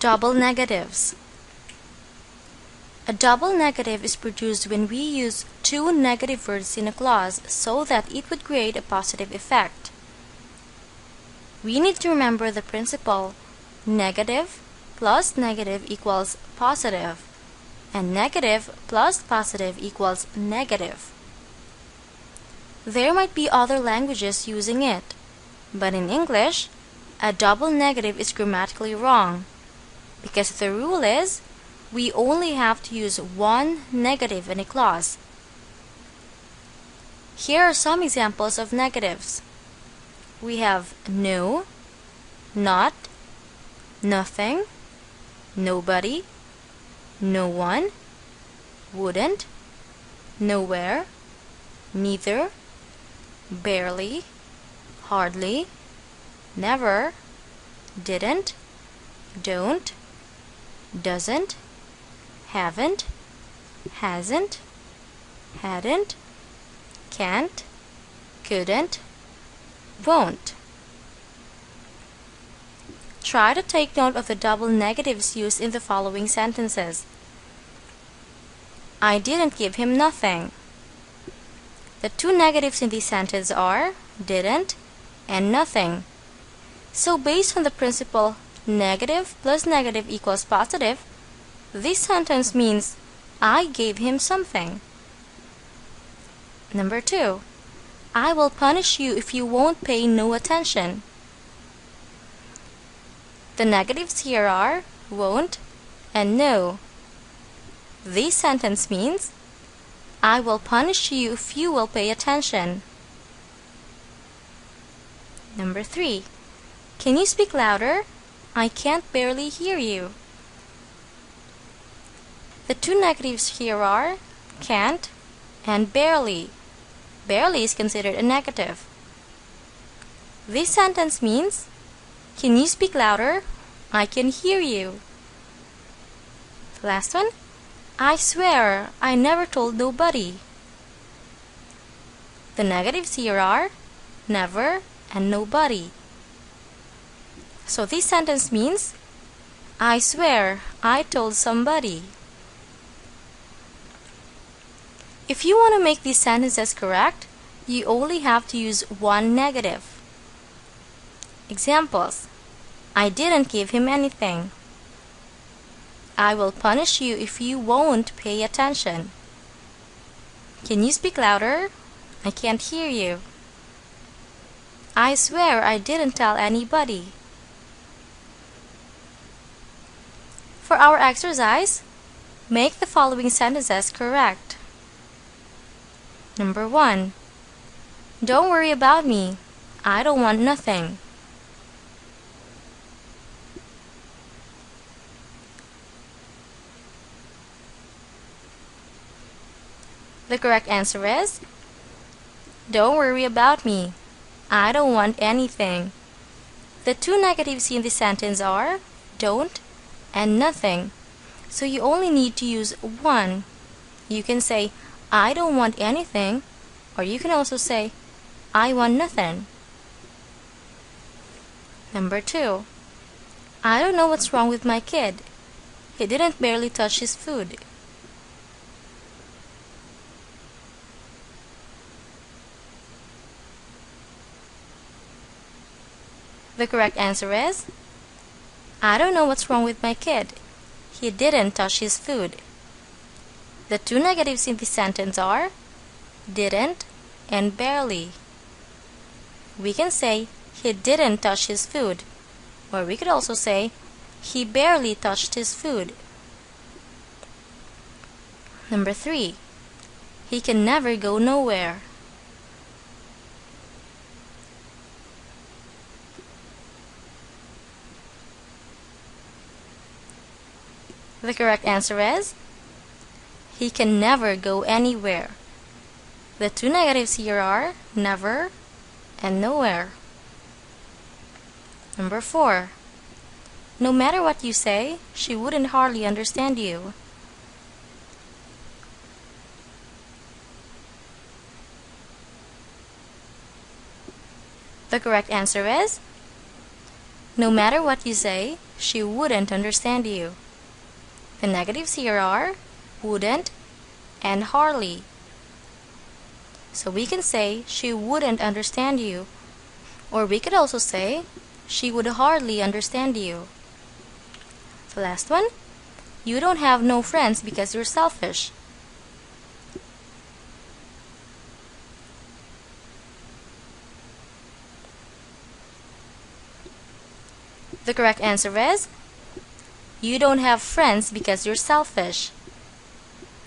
Double negatives. A double negative is produced when we use two negative words in a clause so that it would create a positive effect. We need to remember the principle negative plus negative equals positive, and negative plus positive equals negative. There might be other languages using it, but in English, a double negative is grammatically wrong, because the rule is we only have to use one negative in a clause. Here are some examples of negatives. We have no, not, nothing, nobody, no one, wouldn't, nowhere, neither, barely, hardly, never, didn't, don't, doesn't, haven't, hasn't, hadn't, can't, couldn't, won't. Try to take note of the double negatives used in the following sentences. I didn't give him nothing. The two negatives in this sentence are didn't and nothing. So based on the principle negative plus negative equals positive, this sentence means I gave him something. Number 2. I will punish you if you won't pay no attention. The negatives here are won't and no. This sentence means I will punish you if you will pay attention. Number 3. Can you speak louder? I can't barely hear you. The two negatives here are can't and barely. Barely is considered a negative. This sentence means, can you speak louder? I can hear you. The last one, I swear I never told nobody. The negatives here are never and nobody. So this sentence means, I swear I told somebody. If you want to make these sentences correct, you only have to use one negative. Examples: I didn't give him anything. I will punish you if you won't pay attention. Can you speak louder? I can't hear you. I swear I didn't tell anybody. For our exercise, make the following sentences correct. Number 1. Don't worry about me. I don't want nothing. The correct answer is, don't worry about me. I don't want anything. The two negatives in this sentence are don't and nothing. So you only need to use one. You can say, I don't want anything, or you can also say, I want nothing. Number 2. I don't know what's wrong with my kid. He didn't barely touch his food. The correct answer is, I don't know what's wrong with my kid. He didn't touch his food. The two negatives in this sentence are didn't and barely. We can say he didn't touch his food, or we could also say he barely touched his food. Number 3. He can never go nowhere. The correct answer is, he can never go anywhere. The two negatives here are never and nowhere. Number 4. No matter what you say, she wouldn't hardly understand you. The correct answer is, No matter what you say, she wouldn't understand you. The negatives here are wouldn't and hardly. So we can say she wouldn't understand you. Or we could also say she would hardly understand you. The last one, you don't have no friends because you're selfish. The correct answer is you don't have friends because you're selfish.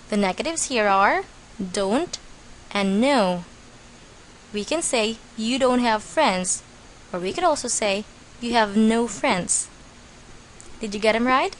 The negatives here are don't and no. We can say you don't have friends, or we could also say you have no friends. Did you get them right?